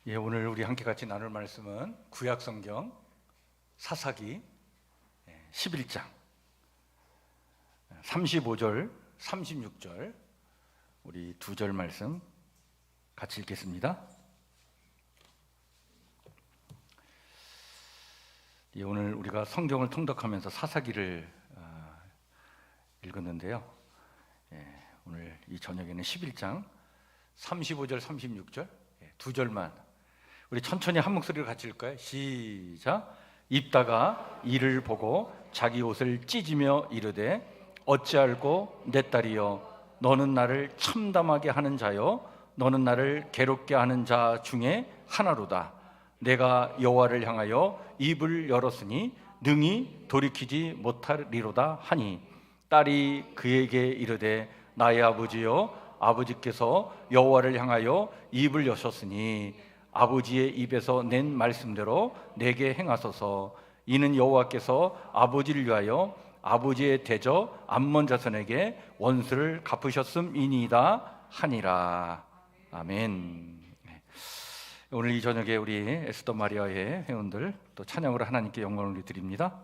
오늘 우리 함께 같이 나눌 말씀은 구약성경 사사기 11장 35절, 36절 우리 두 절 말씀 같이 읽겠습니다. 오늘 우리가 성경을 통독하면서 사사기를 읽었는데요. 오늘 이 저녁에는 11장 35절, 36절 두 절만 우리 천천히 한 목소리로 같이 읽을까요? 시작. 입다가 이를 보고 자기 옷을 찢으며 이르되 어찌할꼬 내 딸이여 너는 나를 참담하게 하는 자요 너는 나를 괴롭게 하는 자 중에 하나로다. 내가 여호와를 향하여 입을 열었으니 능히 돌이키지 못하리로다 하니 딸이 그에게 이르되 나의 아버지여 아버지께서 여호와를 향하여 입을 여셨으니 아버지의 입에서 낸 말씀대로 내게 행하소서. 이는 여호와께서 아버지를 위하여 아버지의 대저 암몬 자손에게 원수를 갚으셨음이니이다 하니라. 아멘. 오늘 이 저녁에 우리 에스더 마리아의 회원들 또 찬양으로 하나님께 영광을 드립니다.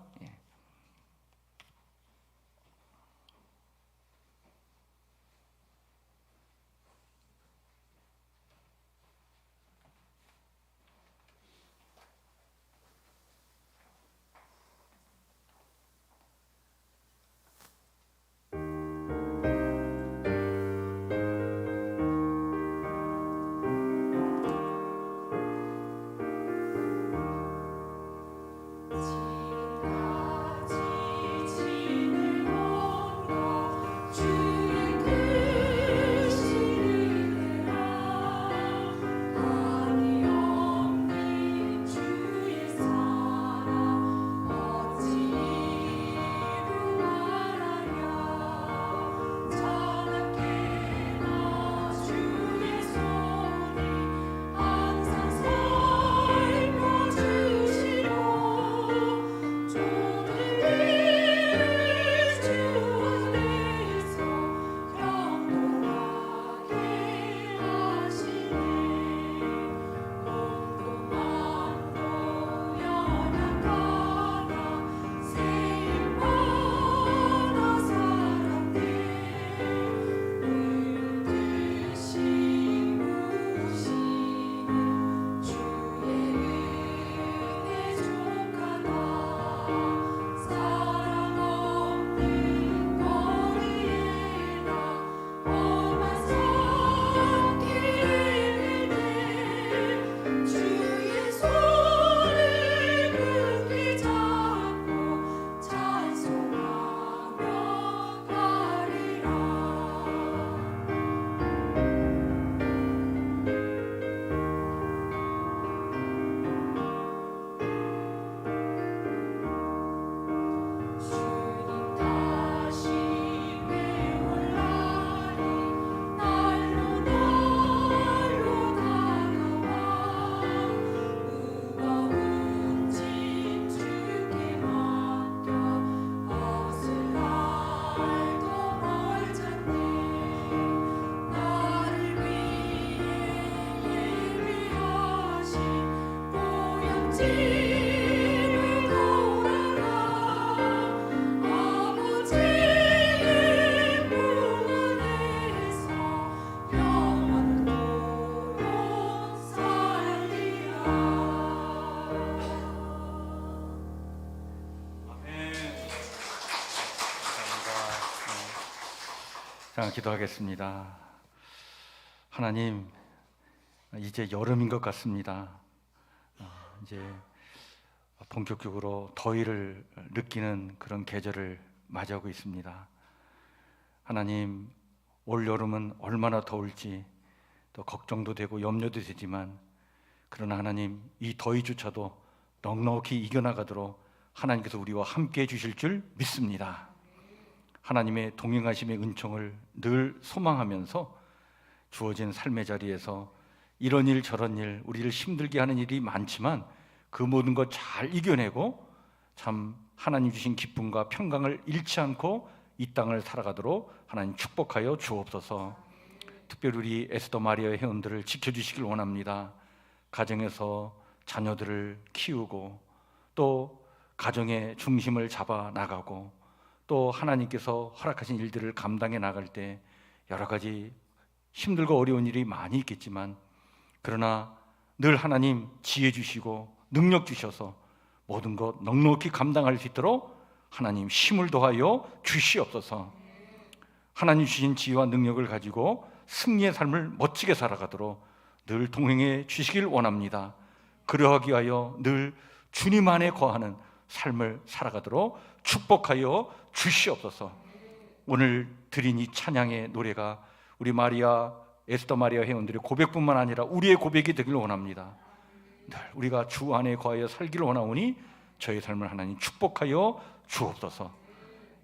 자, 기도하겠습니다. 하나님, 이제 여름인 것 같습니다. 이제 본격적으로 더위를 느끼는 그런 계절을 맞이하고 있습니다. 하나님, 올 여름은 얼마나 더울지 또 걱정도 되고 염려도 되지만 그러나 하나님, 이 더위조차도 넉넉히 이겨나가도록 하나님께서 우리와 함께 해주실 줄 믿습니다. 하나님의 동행하심의 은총을 늘 소망하면서 주어진 삶의 자리에서 이런 일 저런 일 우리를 힘들게 하는 일이 많지만 그 모든 것 잘 이겨내고 참 하나님 주신 기쁨과 평강을 잃지 않고 이 땅을 살아가도록 하나님 축복하여 주옵소서. 특별히 우리 에스더 마리아의 회원들을 지켜주시길 원합니다. 가정에서 자녀들을 키우고 또 가정의 중심을 잡아 나가고 또 하나님께서 허락하신 일들을 감당해 나갈 때 여러 가지 힘들고 어려운 일이 많이 있겠지만, 그러나 늘 하나님 지혜 주시고 능력 주셔서 모든 것 넉넉히 감당할 수 있도록 하나님 힘을 더하여 주시옵소서. 하나님 주신 지혜와 능력을 가지고 승리의 삶을 멋지게 살아가도록 늘 동행해 주시길 원합니다. 그러하기 위하여 늘 주님 안에 거하는 삶을 살아가도록 축복하여 주시옵소서. 오늘 드린 이 찬양의 노래가 우리 마리아, 에스더 마리아 회원들의 고백뿐만 아니라 우리의 고백이 되기를 원합니다. 늘 우리가 주 안에 거하여 살기를 원하오니 저의 삶을 하나님 축복하여 주옵소서.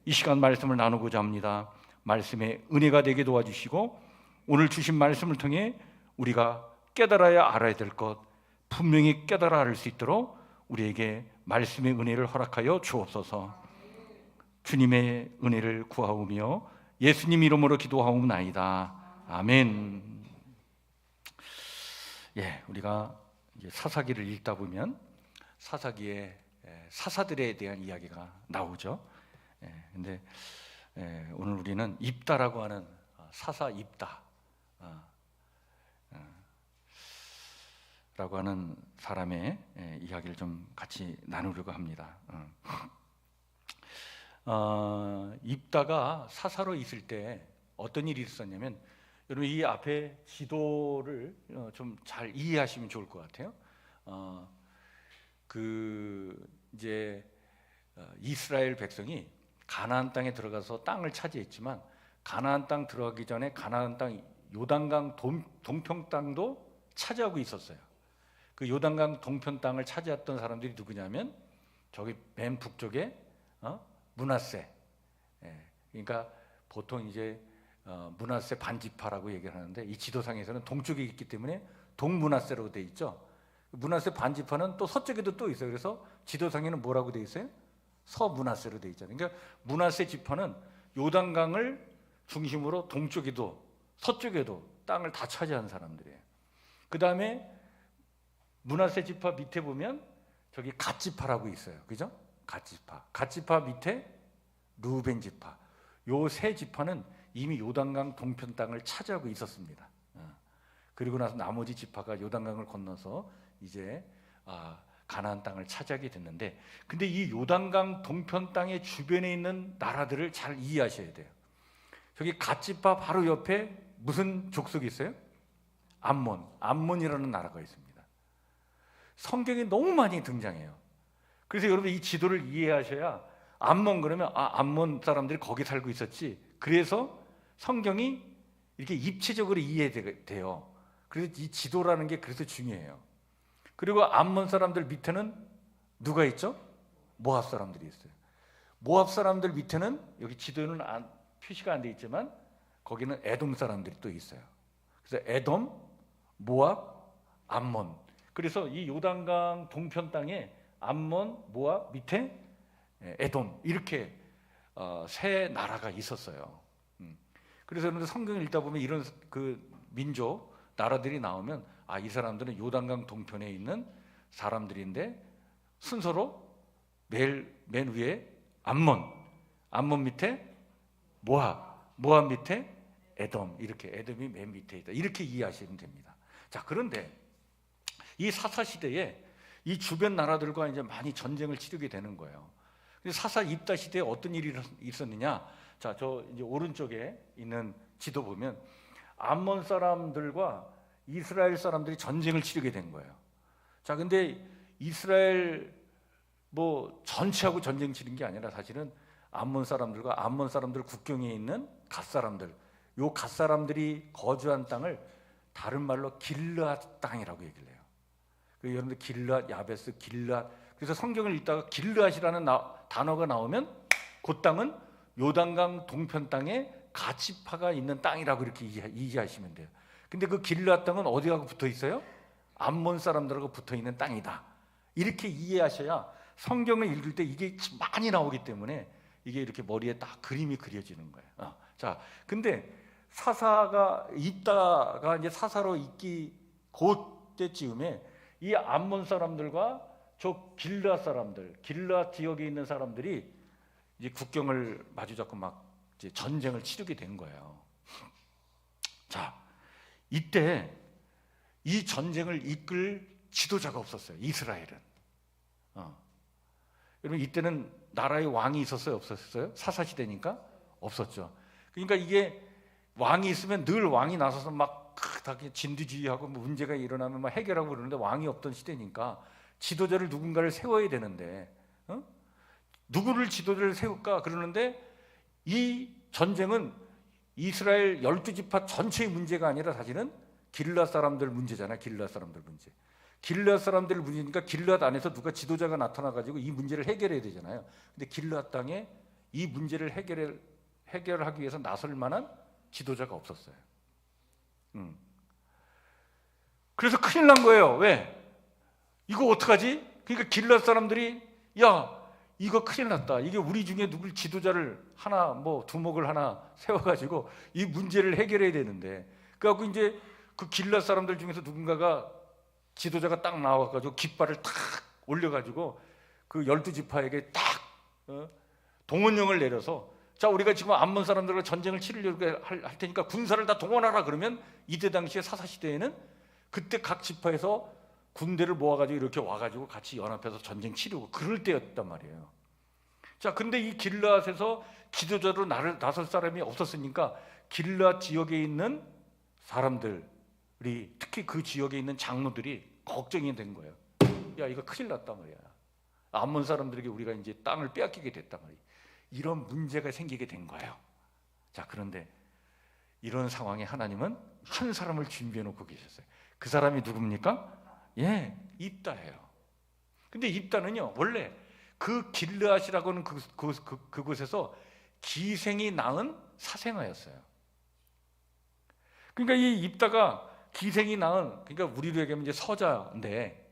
이 시간 말씀을 나누고자 합니다. 말씀의 은혜가 되게 도와주시고 오늘 주신 말씀을 통해 우리가 깨달아야 알아야 될 것 분명히 깨달아 알 수 있도록 우리에게 말씀의 은혜를 허락하여 주옵소서. 주님의 은혜를 구하오며 예수님 이름으로 기도하옵나이다. 아멘. 우리가 이제 사사기를 읽다 보면 사사기에 사사들에 대한 이야기가 나오죠. 근데 오늘 우리는 입다라고 하는 사사 입다 라고 하는 사람의 이야기를 좀 같이 나누려고 합니다. 입다가 사사로 있을 때 어떤 일이 있었냐면, 여러분 이 앞에 지도를 좀 잘 이해하시면 좋을 것 같아요. 이제 이스라엘 백성이 가나안 땅에 들어가서 땅을 차지했지만, 가나안 땅 들어가기 전에 가나안 땅 요단강 동편 땅도 차지하고 있었어요. 그 요단강 동편 땅을 차지했던 사람들이 누구냐면 저기 맨 북쪽에 므낫세. 그러니까 보통 이제 므낫세 반지파라고 얘기를 하는데, 이 지도상에서는 동쪽에 있기 때문에 동므낫세라고 돼 있죠. 므낫세 반지파는 또 서쪽에도 또 있어요. 그래서 지도상에는 뭐라고 돼 있어요? 서므낫세로 돼 있잖아요. 그러니까 므낫세 지파는 요단강을 중심으로 동쪽에도 서쪽에도 땅을 다 차지한 사람들이에요. 그 다음에 므낫세 지파 밑에 보면 저기 갓 지파라고 있어요. 그죠? 갓 지파 밑에 루벤 지파. 요 세 지파는 이미 요단강 동편 땅을 차지하고 있었습니다. 그리고 나서 나머지 지파가 요단강을 건너서 이제 가나안 땅을 차지하게 됐는데, 근데 이 요단강 동편 땅의 주변에 있는 나라들을 잘 이해하셔야 돼요. 저기 갓 지파 바로 옆에 무슨 족속이 있어요? 암몬이라는 나라가 있습니다. 성경에 너무 많이 등장해요. 그래서 여러분 이 지도를 이해하셔야, 암몬 그러면 암몬 사람들이 거기 살고 있었지, 그래서 성경이 이렇게 입체적으로 이해돼요. 그래서 이 지도라는 게 그래서 중요해요. 그리고 암몬 사람들 밑에는 누가 있죠? 모압 사람들이 있어요. 모압 사람들 밑에는 여기 지도에는 표시가 안 돼 있지만 거기는 에돔 사람들이 또 있어요. 그래서 에돔, 모압, 암몬. 그래서 이 요단강 동편 땅에 암몬, 모압, 밑에 에돔, 이렇게 세 나라가 있었어요. 그래서 성경을 읽다 보면 이런 그 민족 나라들이 나오면 이 사람들은 요단강 동편에 있는 사람들인데, 순서로 맨 위에 암몬 밑에 모압 밑에 에돔, 이렇게 에돔이 맨 밑에 있다, 이렇게 이해하시면 됩니다. 자, 그런데 이 사사 시대에 이 주변 나라들과 이제 많이 전쟁을 치르게 되는 거예요. 사사 입다 시대에 어떤 일이 있었느냐? 자, 저 이제 오른쪽에 있는 지도 보면 암몬 사람들과 이스라엘 사람들이 전쟁을 치르게 된 거예요. 자, 근데 이스라엘 전체하고 전쟁 치른 게 아니라 사실은 암몬 사람들과 암몬 사람들 국경에 있는 갓 사람들, 요 갓 사람들이 거주한 땅을 다른 말로 길르앗 땅이라고 얘기를 해요. 여러분들 길르앗, 야베스, 길르앗. 그래서 성경을 읽다가 길르앗이라는 단어가 나오면 그 땅은 요단강 동편 땅에 갓지파가 있는 땅이라고 이렇게 이해하시면 돼요. 근데 그 길르앗 땅은 어디하고 붙어 있어요? 암몬 사람들하고 붙어 있는 땅이다. 이렇게 이해하셔야 성경을 읽을 때 이게 많이 나오기 때문에 이게 이렇게 머리에 딱 그림이 그려지는 거예요. 자, 근데 사사가 있다가 이제 사사로 있기 곧 때쯤에 이 암몬 사람들과 저 길르앗 사람들, 길르앗 지역에 있는 사람들이 이제 국경을 마주잡고 막 이제 전쟁을 치르게 된 거예요. 자, 이때 이 전쟁을 이끌 지도자가 없었어요. 이스라엘은. 여러분 이때는 나라의 왕이 있었어요, 없었어요? 사사시대니까 없었죠. 그러니까 이게 왕이 있으면 늘 왕이 나서서 막 다 진두지휘하고 뭐 문제가 일어나면 막 해결하고 그러는데 왕이 없던 시대니까 지도자를 누군가를 세워야 되는데 누구를 지도자를 세울까 그러는데 이 전쟁은 이스라엘 12지파 전체의 문제가 아니라 사실은 길르앗 사람들 문제잖아요. 길르앗 사람들 문제. 길르앗 사람들 문제니까 길르앗 안에서 누가 지도자가 나타나가지고 이 문제를 해결해야 되잖아요. 근데 길르앗 땅에 이 문제를 해결하기 위해서 나설 만한 지도자가 없었어요. 그래서 큰일 난 거예요. 왜? 이거 어떡하지? 그러니까 길르앗 사람들이 야 이거 큰일 났다. 이게 우리 중에 누굴 지도자를 하나 뭐 두목을 하나 세워가지고 이 문제를 해결해야 되는데 그래갖고 이제 그 길르앗 사람들 중에서 누군가가 지도자가 딱 나와가지고 깃발을 탁 올려가지고 그 12지파에게 딱 동원령을 내려서 자 우리가 지금 암몬 사람들과 전쟁을 치르려고 할 테니까 군사를 다 동원하라 그러면 이때 당시에 사사시대에는 그때 각 지파에서 군대를 모아가지고 이렇게 와가지고 같이 연합해서 전쟁 치르고 그럴 때였단 말이에요. 자 근데 이 길르앗에서 지도자로 나설 사람이 없었으니까 길르앗 지역에 있는 사람들이 특히 그 지역에 있는 장로들이 걱정이 된 거예요. 야 이거 큰일 났단 말이야. 암몬 사람들에게 우리가 이제 땅을 빼앗기게 됐단 말이에요. 이런 문제가 생기게 된 거예요. 자 그런데 이런 상황에 하나님은 한 사람을 준비해 놓고 계셨어요. 그 사람이 누굽니까? 예, 입다예요. 근데 입다는요 원래 그 길르앗이라고 하는 그곳에서 기생이 낳은 사생아였어요. 그러니까 이 입다가 기생이 낳은 그러니까 우리로 얘기하면 이제 서자인데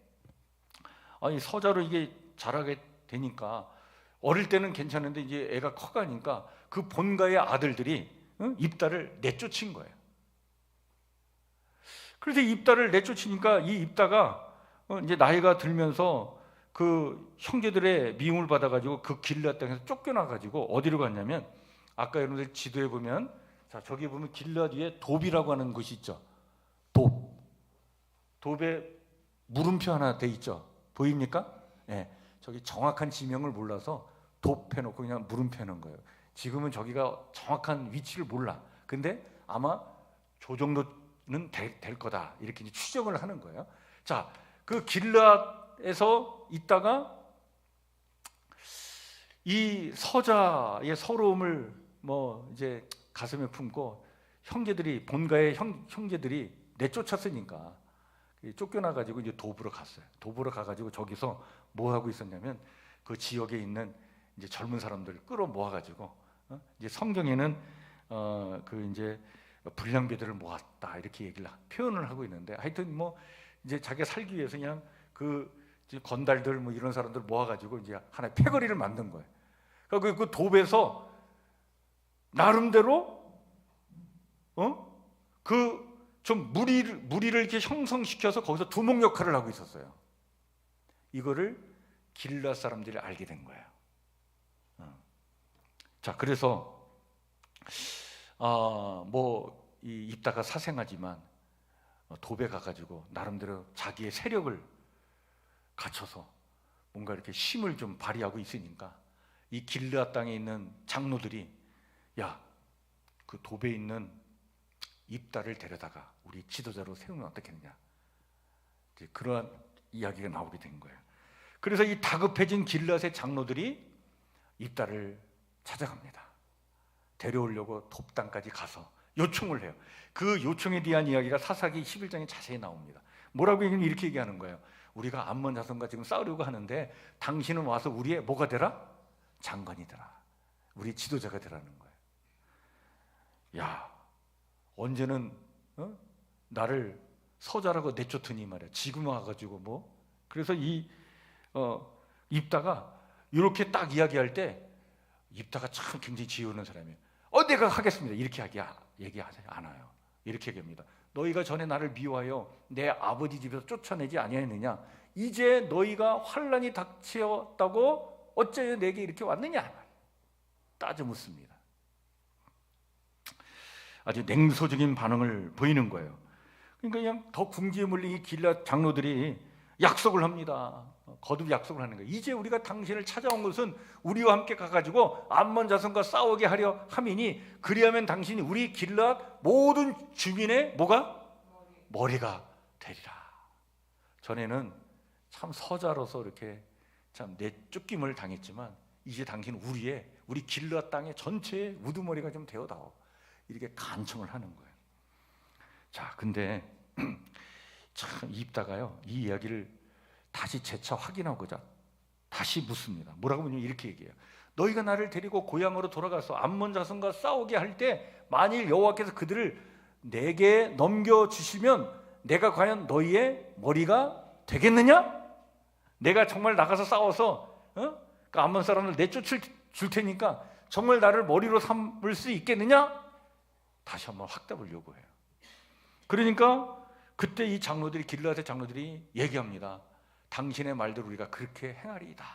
아니 서자로 이게 자라게 되니까 어릴 때는 괜찮은데 이제 애가 커가니까 그 본가의 아들들이 입다를 내쫓은 거예요. 그래서 입다를 내쫓으니까 이 입다가 이제 나이가 들면서 그 형제들의 미움을 받아가지고 그 길르앗 땅에서 쫓겨나가지고 어디로 갔냐면 아까 여러분들 지도에 보면 자 저기 보면 길르앗 위에 돕이라고 하는 곳이 있죠. 돕에 물음표 하나 돼 있죠. 보입니까? 네. 저기 정확한 지명을 몰라서 돕 해놓고 그냥 물음표 해놓은 거예요. 지금은 저기가 정확한 위치를 몰라. 근데 아마 저 정도는 될 거다. 이렇게 이제 추정을 하는 거예요. 자, 그 길르앗에서 있다가 이 서자의 서러움을 뭐 이제 가슴에 품고 형제들이 본가의 형제들이 내쫓았으니까 쫓겨나 가지고 이제 돕으로 갔어요. 돕으로 가가지고 저기서 뭐 하고 있었냐면 그 지역에 있는 이제 젊은 사람들 끌어 모아가지고 이제 성경에는 그 이제 불량배들을 모았다 이렇게 얘기를 표현을 하고 있는데 하여튼 뭐 이제 자기가 살기 위해서 그냥 그 건달들 뭐 이런 사람들 모아가지고 이제 하나의 패거리를 만든 거예요. 그러니까 그 돕에서 나름대로 그 좀 무리를 이렇게 형성시켜서 거기서 두목 역할을 하고 있었어요. 이거를 길르앗 사람들이 알게 된 거예요. 자, 그래서 뭐 이 입다가 사생하지만 돕에 가가지고 나름대로 자기의 세력을 갖춰서 뭔가 이렇게 힘을 좀 발휘하고 있으니까 이 길르앗 땅에 있는 장로들이 야, 그 돕에 있는 입다를 데려다가 우리 지도자로 세우면 어떻겠냐 이제 그러한 이야기가 나오게 된 거예요. 그래서 이 다급해진 길르앗의 장로들이 입다를 찾아갑니다. 데려오려고 돕 땅까지 가서 요청을 해요. 그 요청에 대한 이야기가 사사기 11장에 자세히 나옵니다. 뭐라고 얘기하면 이렇게 얘기하는 거예요. 우리가 암몬 자손과 지금 싸우려고 하는데 당신은 와서 우리의 뭐가 되라? 장관이 되라. 우리 지도자가 되라는 거예요. 야, 언제는 나를 서자라고 내쫓더니 말이야. 지금 와가지고 뭐 그래서 이 입다가 이렇게 딱 이야기할 때 입다가 참 굉장히 지혜로운 사람이에요. 내가 하겠습니다. 이렇게 얘기하지 않아요. 이렇게 얘기합니다. 너희가 전에 나를 미워하여 내 아버지 집에서 쫓아내지 아니하였느냐? 이제 너희가 환난이 닥치었다고 어째여 내게 이렇게 왔느냐? 따져 묻습니다. 아주 냉소적인 반응을 보이는 거예요. 그러니까 그냥 더 궁지에 몰린 이 길앗 장로들이 약속을 합니다. 거듭 약속을 하는 거예요. 이제 우리가 당신을 찾아온 것은 우리와 함께 가가지고 암몬 자손과 싸우게 하려 함이니 그리하면 당신이 우리 길앗 모든 주민의 뭐가? 머리가 되리라. 전에는 참 서자로서 이렇게 참 내쫓김을 당했지만 이제 당신은 우리 길앗 땅의 전체의 우두머리가 좀 되어다오. 이렇게 간청을 하는 거예요. 자, 근데 참 입다가요 이 이야기를 다시 재차 확인하고자 다시 묻습니다. 뭐라고 하면 이렇게 얘기해요. 너희가 나를 데리고 고향으로 돌아가서 암몬 자손과 싸우게 할 때 만일 여호와께서 그들을 내게 넘겨주시면 내가 과연 너희의 머리가 되겠느냐? 내가 정말 나가서 싸워서 그 암몬 사람을 내쫓을 줄 테니까 정말 나를 머리로 삼을 수 있겠느냐? 다시 한번 확답을 요구해요. 그러니까 그때 이 장로들이 길르앗의 장로들이 얘기합니다. 당신의 말대로 우리가 그렇게 행하리이다.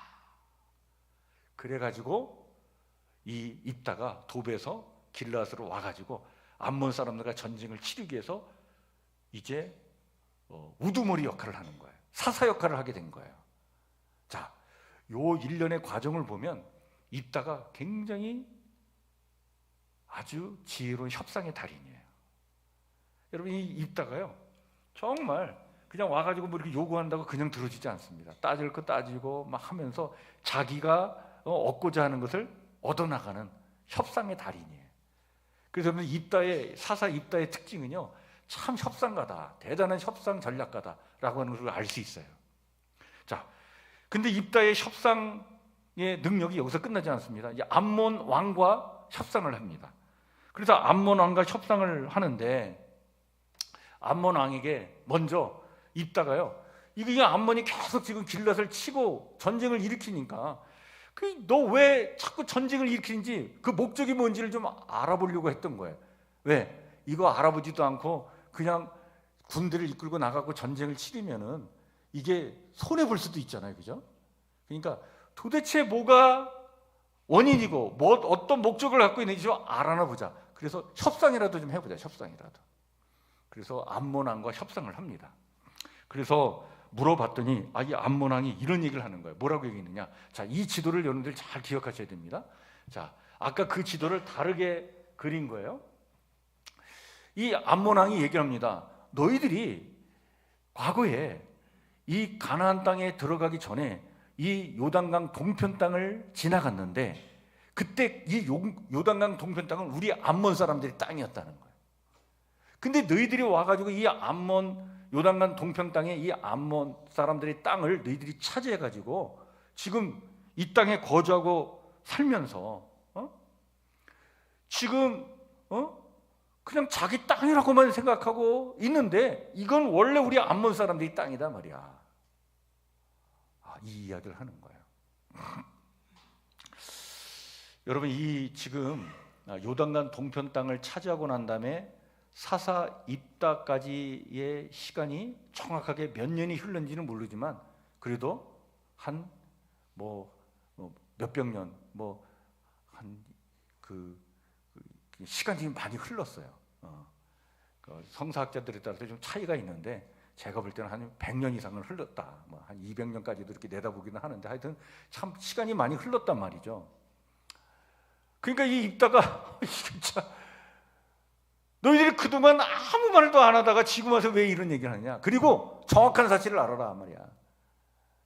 그래가지고 이 입다가 도배에서 길르앗으로 와가지고 암몬 사람들과 전쟁을 치르기 위해서 이제 우두머리 역할을 하는 거예요. 사사 역할을 하게 된 거예요. 자, 요 일련의 과정을 보면 입다가 굉장히 아주 지혜로운 협상의 달인이에요. 여러분 이 입다가요 정말 그냥 와가지고 뭐 이렇게 요구한다고 그냥 들어주지 않습니다. 따질 거 따지고 막 하면서 자기가 얻고자 하는 것을 얻어나가는 협상의 달인이에요. 그래서 입다의 사사 입다의 특징은요 참 협상가다, 대단한 협상 전략가다라고 하는 것을 알 수 있어요. 자, 근데 입다의 협상의 능력이 여기서 끝나지 않습니다. 이제 암몬 왕과 협상을 합니다. 그래서 암몬 왕과 협상을 하는데 암몬 왕에게 먼저 입다가요 이게 암몬이 계속 지금 길앗을 치고 전쟁을 일으키니까 너 왜 자꾸 전쟁을 일으키는지 그 목적이 뭔지를 좀 알아보려고 했던 거예요. 왜? 이거 알아보지도 않고 그냥 군대를 이끌고 나가고 전쟁을 치르면은 이게 손해볼 수도 있잖아요. 그죠? 그러니까 도대체 뭐가 원인이고 어떤 목적을 갖고 있는지 좀 알아나 보자. 그래서 협상이라도 좀 해보자. 협상이라도. 그래서 암몬 왕과 협상을 합니다. 그래서 물어봤더니 이 암몬 왕이 이런 얘기를 하는 거예요. 뭐라고 얘기했느냐? 자, 이 지도를 여러분들 잘 기억하셔야 됩니다. 자, 아까 그 지도를 다르게 그린 거예요. 이 암몬 왕이 얘기합니다. 너희들이 과거에 이 가나안 땅에 들어가기 전에 이 요단강 동편 땅을 지나갔는데 그때 이 요단강 동편 땅은 우리 암몬 사람들의 땅이었다는 거예요. 근데 너희들이 와가지고 이 암몬 요단강 동편 땅에 이 암몬 사람들의 땅을 너희들이 차지해가지고 지금 이 땅에 거주하고 살면서 지금 그냥 자기 땅이라고만 생각하고 있는데 이건 원래 우리 암몬 사람들의 땅이다 말이야. 이 이야기를 하는 거예요. 여러분 이 지금 요단강 동편 땅을 차지하고 난 다음에 사사 입다까지의 시간이 정확하게 몇 년이 흘렀는지는 모르지만 그래도 한 몇백 년 한 그 시간이 많이 흘렀어요. 성사학자들에 따라서 좀 차이가 있는데 제가 볼 때는 한 100년 이상을 흘렀다. 한 200년까지도 이렇게 내다보기는 하는데 하여튼 참 시간이 많이 흘렀단 말이죠. 그러니까 이 입다가 진짜 너희들이 그동안 아무 말도 안 하다가 지금 와서 왜 이런 얘기를 하느냐. 그리고 정확한 사실을 알아라 말이야.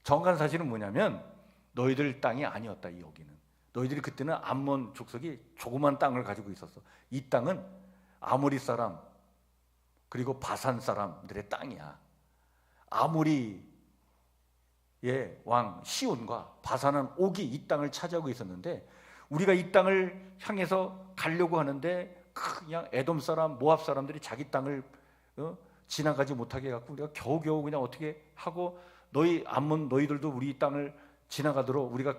정확한 사실은 뭐냐면 너희들 땅이 아니었다. 여기는 너희들이 그때는 암몬 족속이 조그만 땅을 가지고 있었어. 이 땅은 아모리 사람 그리고 바산 사람들의 땅이야. 아모리의 왕 시온과 바산은 옥이 이 땅을 차지하고 있었는데 우리가 이 땅을 향해서 가려고 하는데 그냥 에돔 사람, 모압 사람들이 자기 땅을 지나가지 못하게 해갖고 우리가 겨우겨우 그냥 어떻게 하고 암몬 너희들도 우리 땅을 지나가도록 우리가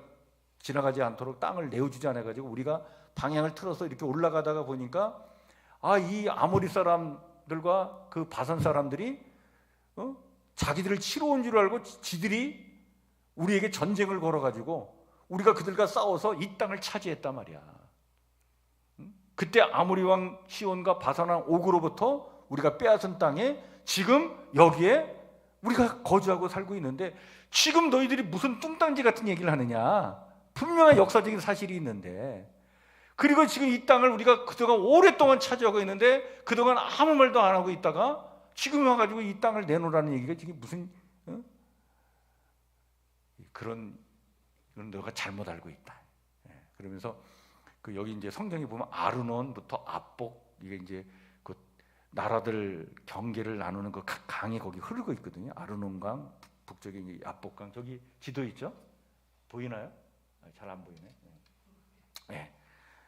지나가지 않도록 땅을 내어주지 않아가지고 우리가 방향을 틀어서 이렇게 올라가다가 보니까 이 아모리 사람 사람들과 그 바산 사람들이 자기들을 치러 온 줄 알고 지들이 우리에게 전쟁을 걸어가지고 우리가 그들과 싸워서 이 땅을 차지했단 말이야. 그때 아모리 왕 시온과 바산 왕 옥으로부터 우리가 빼앗은 땅에 지금 여기에 우리가 거주하고 살고 있는데, 지금 너희들이 무슨 뚱딴지 같은 얘기를 하느냐. 분명한 역사적인 사실이 있는데, 그리고 지금 이 땅을 우리가 그동안 오랫동안 차지하고 있는데 그동안 아무 말도 안 하고 있다가 지금 와가지고 이 땅을 내놓으라는 얘기가 지금 무슨 그런 너가 잘못 알고 있다. 그러면서 그 여기 이제 성경에 보면 아르논부터 압복, 이게 이제 그 나라들 경계를 나누는 그 각 강이 거기 흐르고 있거든요. 아르논강, 북쪽에 압복강, 저기 지도 있죠? 보이나요? 잘 안 보이네. 네.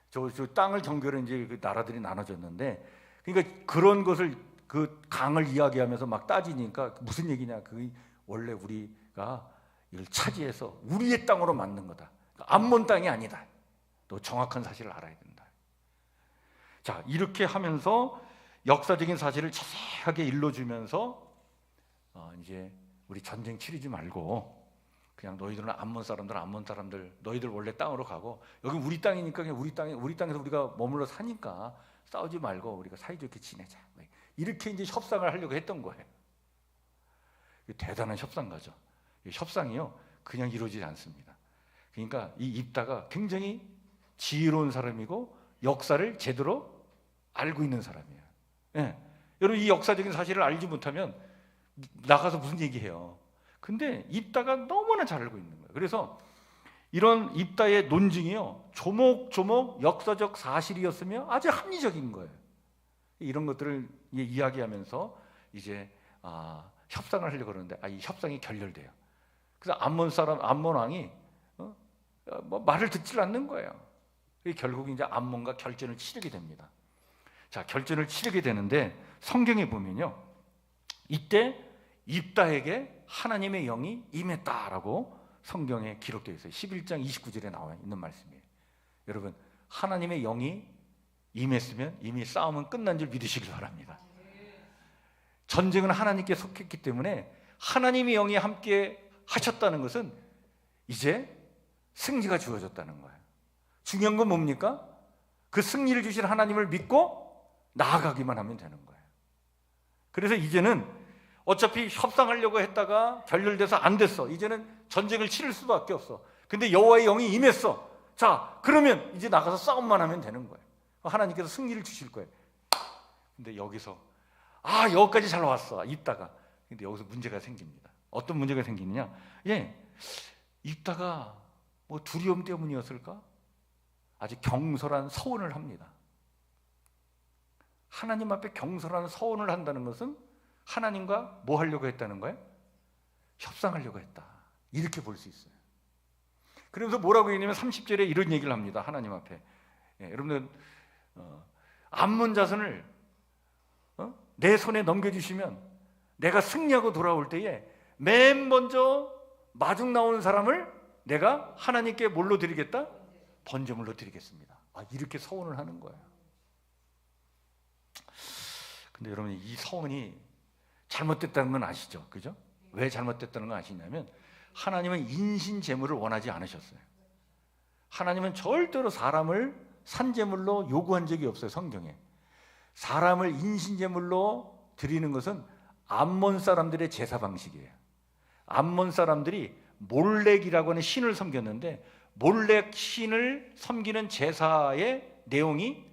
저 땅을 경계로 이제 그 나라들이 나눠졌는데, 그러니까 그런 것을 그 강을 이야기하면서 막 따지니까 무슨 얘기냐? 그 원래 우리가 이걸 차지해서 우리의 땅으로 만든 거다. 암몬 땅이 아니다. 또 정확한 사실을 알아야 된다. 자, 이렇게 하면서 역사적인 사실을 자세하게 일러주면서 이제 우리 전쟁 치르지 말고 그냥 너희들은 암몬 사람들 너희들 원래 땅으로 가고, 여기 우리 땅이니까 그냥 우리 땅에서 우리가 머물러 사니까 싸우지 말고 우리가 사이좋게 지내자. 이렇게 이제 협상을 하려고 했던 거예요. 대단한 협상가죠. 협상이요 그냥 이루어지지 않습니다. 그러니까 이 입다가 굉장히 지혜로운 사람이고 역사를 제대로 알고 있는 사람이에요. 예. 여러분, 이 역사적인 사실을 알지 못하면 나가서 무슨 얘기해요. 근데 입다가 너무나 잘 알고 있는 거예요. 그래서 이런 입다의 논증이요 조목조목 역사적 사실이었으며 아주 합리적인 거예요. 이런 것들을 이야기하면서 이제 협상을 하려고 그러는데 이 협상이 결렬돼요. 그래서 암몬 왕이 뭐 말을 듣질 않는 거예요. 결국 이제 암몬과 결전을 치르게 됩니다. 자, 결전을 치르게 되는데 성경에 보면요, 이때 입다에게 하나님의 영이 임했다라고 성경에 기록되어 있어요. 11장 29절에 나와 있는 말씀이에요. 여러분, 하나님의 영이 임했으면 이미 싸움은 끝난 줄 믿으시길 바랍니다. 전쟁은 하나님께 속했기 때문에 하나님의 영이 함께 하셨다는 것은 이제 승리가 주어졌다는 거예요. 중요한 건 뭡니까? 그 승리를 주신 하나님을 믿고 나아가기만 하면 되는 거예요. 그래서 이제는 어차피 협상하려고 했다가 결렬돼서 안 됐어. 이제는 전쟁을 치를 수밖에 없어. 근데 여호와의 영이 임했어. 자, 그러면 이제 나가서 싸움만 하면 되는 거예요. 하나님께서 승리를 주실 거예요. 근데 여기서 여기까지 잘 왔어. 있다가 근데 여기서 문제가 생깁니다. 어떤 문제가 생기느냐? 있다가 뭐 두려움 때문이었을까? 아주 경솔한 서원을 합니다. 하나님 앞에 경솔한 서원을 한다는 것은 하나님과 뭐 하려고 했다는 거예요? 협상하려고 했다. 이렇게 볼 수 있어요. 그러면서 뭐라고 했냐면 30절에 이런 얘기를 합니다. 하나님 앞에. 여러분들 암몬 자손을 내 손에 넘겨주시면 내가 승리하고 돌아올 때에 맨 먼저 마중 나오는 사람을 내가 하나님께 뭘로 드리겠다? 번제물로 드리겠습니다. 이렇게 서원을 하는 거예요. 근데 여러분, 이 서원이 잘못됐다는 건 아시죠? 그죠? 왜 잘못됐다는 건 아시냐면 하나님은 인신 제물을 원하지 않으셨어요. 하나님은 절대로 사람을 산제물로 요구한 적이 없어요. 성경에. 사람을 인신 제물로 드리는 것은 암몬 사람들의 제사 방식이에요. 암몬 사람들이 몰렉이라고 하는 신을 섬겼는데, 몰렉 신을 섬기는 제사의 내용이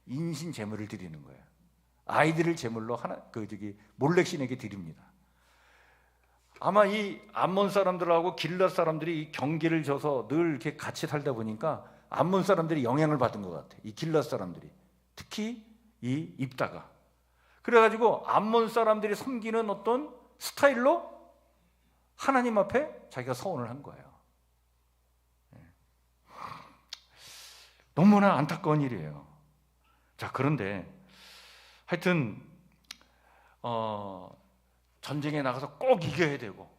인신 제물을 드리는 거예요. 아이들을 제물로 몰렉 신에게 드립니다. 아마 이 암몬 사람들하고 길앗 사람들이 이 경계를 져서 늘 이렇게 같이 살다 보니까 암몬 사람들이 영향을 받은 것 같아요. 이 길앗 사람들이, 특히 이 입다가. 그래가지고 암몬 사람들이 섬기는 어떤 스타일로 하나님 앞에 자기가 서원을 한 거예요. 너무나 안타까운 일이에요. 자, 그런데 하여튼 전쟁에 나가서 꼭 이겨야 되고,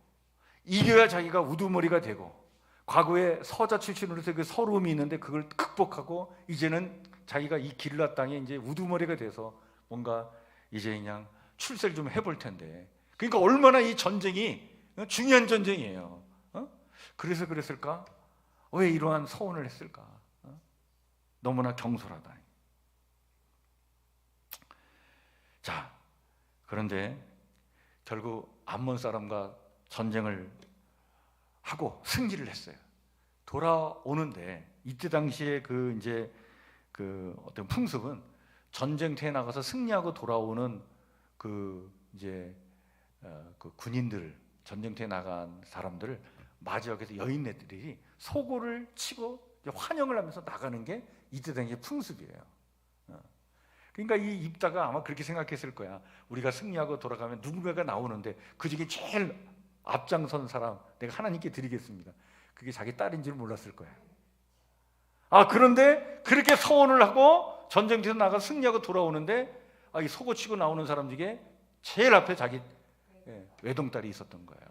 이겨야 자기가 우두머리가 되고, 과거에 서자 출신으로서 그 서러움이 있는데 그걸 극복하고 이제는 자기가 이 길앗 땅에 이제 우두머리가 돼서 뭔가 이제 그냥 출세를 좀 해볼 텐데. 그러니까 얼마나 이 전쟁이 중요한 전쟁이에요. 그래서 그랬을까? 왜 이러한 서원을 했을까? 너무나 경솔하다. 자, 그런데 결국 암몬 사람과 전쟁을 하고 승리를 했어요. 돌아오는데 이때 당시에 그 어떤 풍습은 전쟁터에 나가서 승리하고 돌아오는 그 군인들, 전쟁터에 나간 사람들을 맞이하기 위해서 여인네들이 소고를 치고 환영을 하면서 나가는 게 이때 당시의 풍습이에요. 그러니까 이 입다가 아마 그렇게 생각했을 거야. 우리가 승리하고 돌아가면 누군가가 나오는데 그 중에 제일 앞장선 사람 내가 하나님께 드리겠습니다. 그게 자기 딸인 줄 몰랐을 거야. 그런데 그렇게 서원을 하고 전쟁터에서 나가 승리하고 돌아오는데 이 소고 치고 나오는 사람 중에 제일 앞에 자기 외동딸이 있었던 거예요.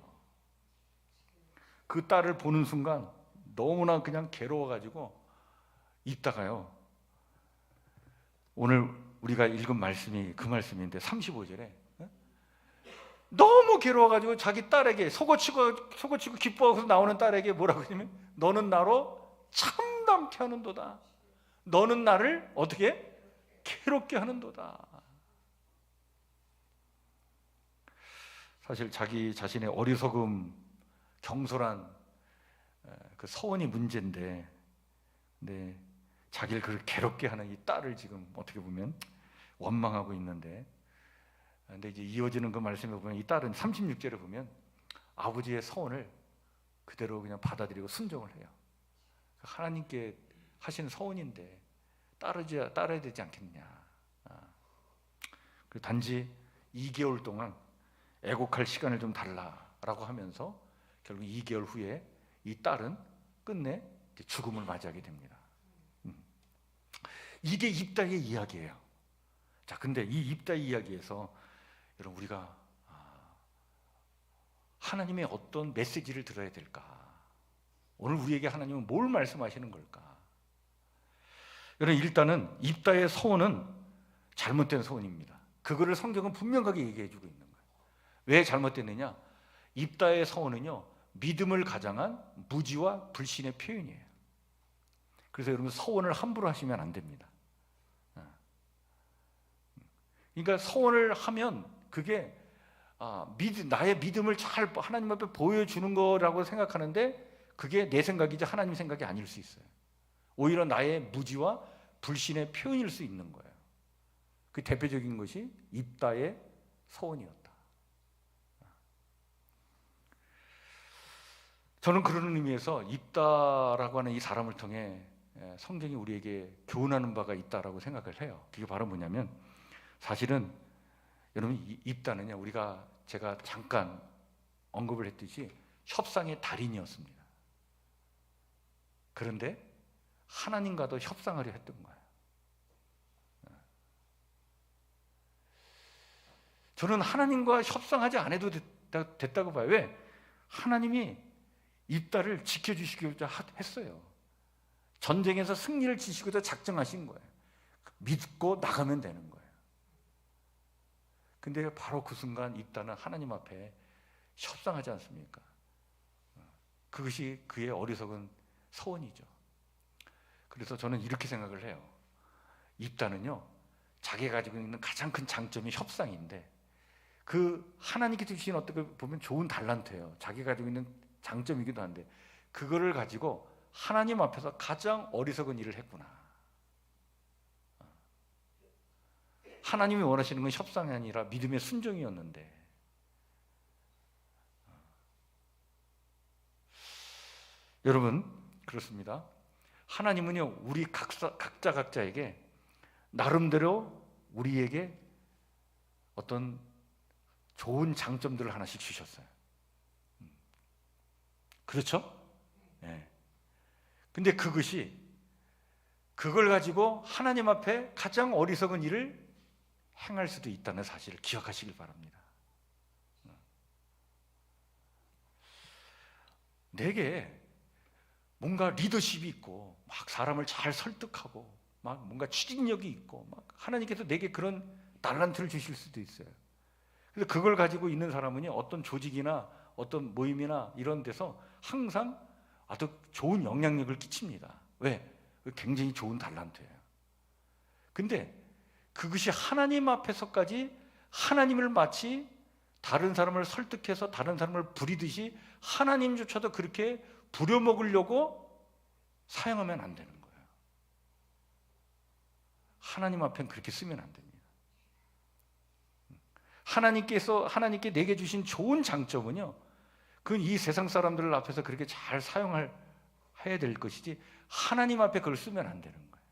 그 딸을 보는 순간 너무나 그냥 괴로워가지고 입다가요, 오늘 우리가 읽은 말씀이 그 말씀인데 35절에 너무 괴로워가지고 자기 딸에게 소고치고 기뻐하고 나오는 딸에게 뭐라고 하냐면, 너는 나로 참담케 하는도다. 너는 나를 어떻게 괴롭게 하는도다. 사실 자기 자신의 어리석음, 경솔한 그 서원이 문제인데, 근데 자기를 그렇게 괴롭게 하는 이 딸을 지금 어떻게 보면 원망하고 있는데, 근데 이제 이어지는 그 말씀에 보면 이 딸은 36절에 보면 아버지의 서원을 그대로 그냥 받아들이고 순종을 해요. 하나님께 하신 서원인데 따라야 되지 않겠냐. 단지 2개월 동안 애곡할 시간을 좀 달라라고 하면서 결국 2개월 후에 이 딸은 끝내 죽음을 맞이하게 됩니다. 이게 입다의 이야기예요. 자, 근데 이 입다의 이야기에서 여러분, 우리가 하나님의 어떤 메시지를 들어야 될까? 오늘 우리에게 하나님은 뭘 말씀하시는 걸까? 여러분, 일단은 입다의 서원은 잘못된 서원입니다. 그거를 성경은 분명하게 얘기해 주고 있는 거예요. 왜 잘못됐느냐? 입다의 서원은요, 믿음을 가장한 무지와 불신의 표현이에요. 그래서 여러분, 서원을 함부로 하시면 안 됩니다. 그러니까 서원을 하면 그게 나의 믿음을 잘 하나님 앞에 보여주는 거라고 생각하는데, 그게 내 생각이지 하나님 생각이 아닐 수 있어요. 오히려 나의 무지와 불신의 표현일 수 있는 거예요. 그 대표적인 것이 입다의 서원이었다. 저는 그런 의미에서 입다라고 하는 이 사람을 통해 성경이 우리에게 교훈하는 바가 있다라고 생각을 해요. 그게 바로 뭐냐면, 사실은 여러분, 입다는요, 제가 잠깐 언급을 했듯이 협상의 달인이었습니다. 그런데 하나님과도 협상하려 했던 거예요. 저는 하나님과 협상하지 않아도 됐다고 봐요. 왜? 하나님이 입다를 지켜주시고자 했어요. 전쟁에서 승리를 지시고자 작정하신 거예요. 믿고 나가면 되는 거예요. 근데 바로 그 순간 입다는 하나님 앞에 협상하지 않습니까? 그것이 그의 어리석은 서원이죠. 그래서 저는 이렇게 생각을 해요. 입다는요, 자기가 가지고 있는 가장 큰 장점이 협상인데, 그 하나님께 주신 어떻게 보면 좋은 달란트예요. 자기가 가지고 있는 장점이기도 한데, 그거를 가지고 하나님 앞에서 가장 어리석은 일을 했구나. 하나님이 원하시는 건 협상이 아니라 믿음의 순종이었는데, 여러분, 그렇습니다. 하나님은요, 우리 각자에게 나름대로 우리에게 어떤 좋은 장점들을 하나씩 주셨어요. 그렇죠? 네. 근데 그걸 가지고 하나님 앞에 가장 어리석은 일을 행할 수도 있다는 사실을 기억하시길 바랍니다. 내게 뭔가 리더십이 있고 막 사람을 잘 설득하고 막 뭔가 추진력이 있고 막 하나님께서 내게 그런 달란트를 주실 수도 있어요. 그래서 그걸 가지고 있는 사람은 어떤 조직이나 어떤 모임이나 이런 데서 항상 아주 좋은 영향력을 끼칩니다. 왜? 굉장히 좋은 달란트예요. 근데 그것이 하나님 앞에서까지 하나님을 마치 다른 사람을 설득해서 다른 사람을 부리듯이 하나님조차도 그렇게 부려먹으려고 사용하면 안 되는 거예요. 하나님 앞엔 그렇게 쓰면 안 됩니다. 하나님께 내게 주신 좋은 장점은요, 그건 이 세상 사람들 앞에서 그렇게 잘 해야 될 것이지 하나님 앞에 그걸 쓰면 안 되는 거예요.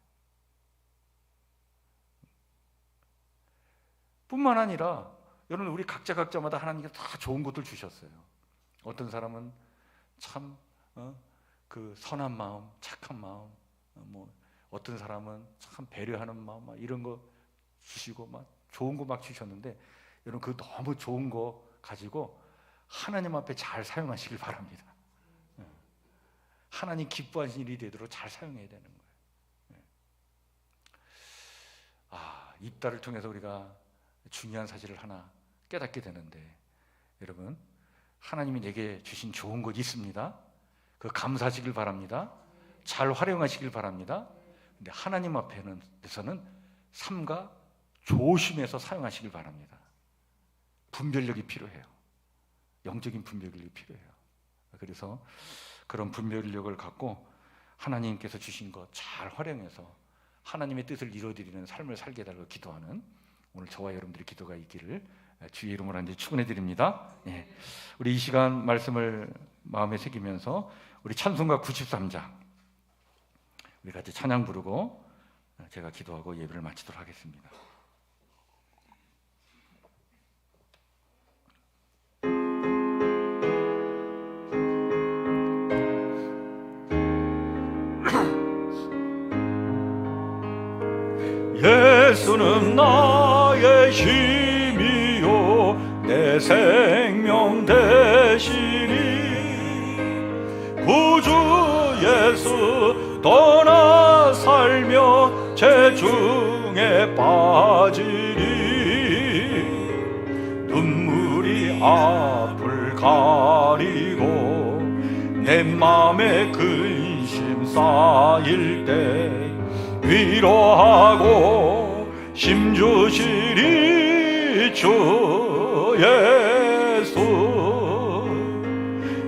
뿐만 아니라 여러분, 우리 각자마다 하나님께서 다 좋은 것들 주셨어요. 어떤 사람은 참 그 선한 마음, 착한 마음, 어떤 사람은 참 배려하는 마음, 이런 거 주시고 막 좋은 거 막 주셨는데, 여러분 그 너무 좋은 거 가지고 하나님 앞에 잘 사용하시길 바랍니다. 하나님 기뻐하시는 일이 되도록 잘 사용해야 되는 거예요. 입다를 통해서 우리가 중요한 사실을 하나 깨닫게 되는데, 여러분 하나님이 내게 주신 좋은 것 있습니다. 그 감사하시길 바랍니다. 잘 활용하시길 바랍니다. 근데 하나님 앞에서는 삼가 조심해서 사용하시길 바랍니다. 분별력이 필요해요. 영적인 분별력이 필요해요. 그래서 그런 분별력을 갖고 하나님께서 주신 것 잘 활용해서 하나님의 뜻을 이루어드리는 삶을 살게 해달라고 기도하는 오늘 저와 여러분들의 기도가 있기를 주의 이름으로 한번 축원해 드립니다. 우리 이 시간 말씀을 마음에 새기면서 우리 찬송가 93장 우리 같이 찬양 부르고 제가 기도하고 예배를 마치도록 하겠습니다. 예수는 나의 힘이요 내 생명 되시니 구주 예수 떠나 살며 죄중에 빠지니 눈물이 앞을 가리고 내 맘에 근심 쌓일 때 위로하고 힘주시리 주 예수.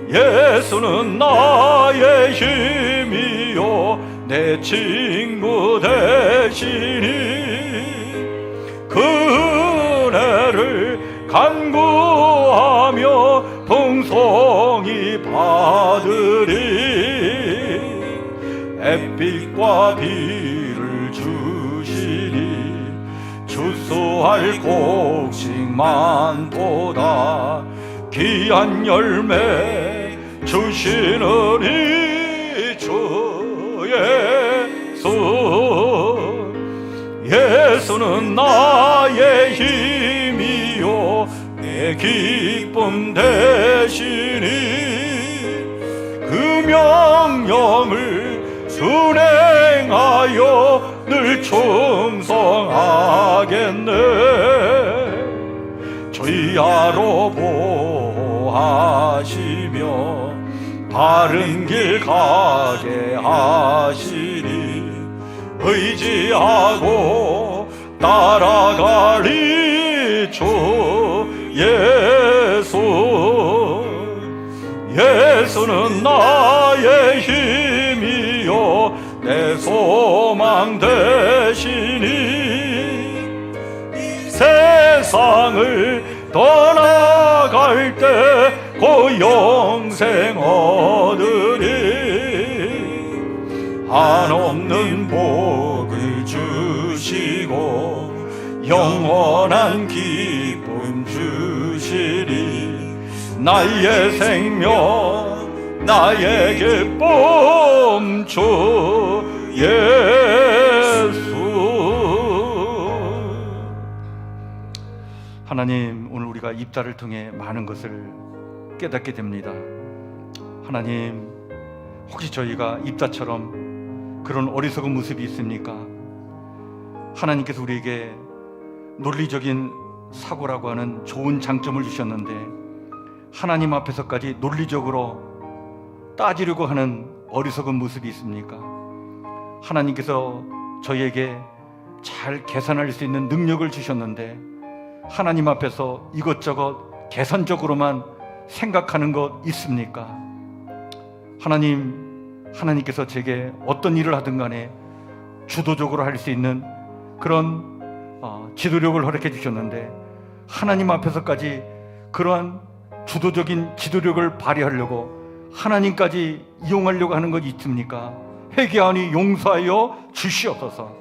예수는 나의 힘이요 내 친구 되시니 그 은혜를 간구하며 풍성히 받으리 햇빛과 비를 주시니 추수할 곡식만 보다 귀한 열매 주시느니 주 예수. 예수는 나의 힘이요 내 기쁨 되시니 그 명령을 순행하여 늘 충성하겠네. 주야로 보호하시며 바른 길 가게 하시니 의지하고 따라가리 주 예수. 예수는 나의 힘이요 내 소망 되시니 세상을 떠나갈 때 그 영생 얻으리 한없는 복을 주시고 영원한 기쁨 주시리 나의 생명 나의 기쁨 주 예수. 하나님, 오늘 우리가 입다를 통해 많은 것을 깨닫게 됩니다. 하나님, 혹시 저희가 입다처럼 그런 어리석은 모습이 있습니까? 하나님께서 우리에게 논리적인 사고라고 하는 좋은 장점을 주셨는데 하나님 앞에서까지 논리적으로 따지려고 하는 어리석은 모습이 있습니까? 하나님께서 저희에게 잘 계산할 수 있는 능력을 주셨는데 하나님 앞에서 이것저것 계산적으로만 생각하는 것 있습니까? 하나님께서 제게 어떤 일을 하든 간에 주도적으로 할 수 있는 그런 지도력을 허락해 주셨는데 하나님 앞에서까지 그러한 주도적인 지도력을 발휘하려고 하나님까지 이용하려고 하는 것 있습니까? 회개하니 용서하여 주시옵소서.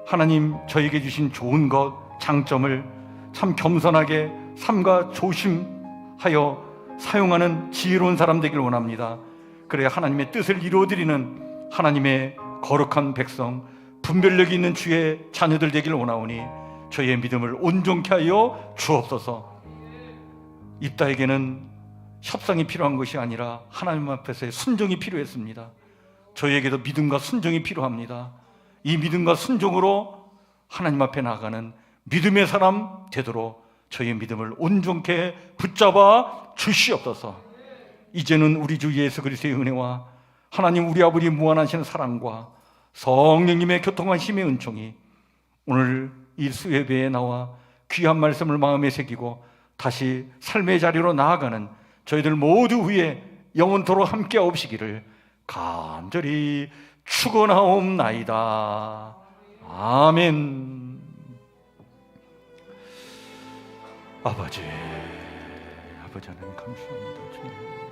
하나님 저에게 주신 좋은 것, 장점을 참 겸손하게 삼가 조심하여 사용하는 지혜로운 사람 되길 원합니다. 그래야 하나님의 뜻을 이루어드리는 하나님의 거룩한 백성, 분별력이 있는 주의 자녀들 되길 원하오니 저희의 믿음을 온전케 하여 주옵소서. 입다에게는 협상이 필요한 것이 아니라 하나님 앞에서의 순종이 필요했습니다. 저희에게도 믿음과 순종이 필요합니다. 이 믿음과 순종으로 하나님 앞에 나아가는 믿음의 사람 되도록 저희의 믿음을 온전케 붙잡아 주시옵소서. 이제는 우리 주 예수 그리스도의 은혜와 하나님 우리 아버지 무한하신 사랑과 성령님의 교통하심의 은총이 오늘 이 수예배에 나와 귀한 말씀을 마음에 새기고 다시 삶의 자리로 나아가는 저희들 모두 위에 영원토록 함께 하옵시기를 간절히 축원하옵나이다. 아멘. 아버지 하나님 감사합니다. 주님.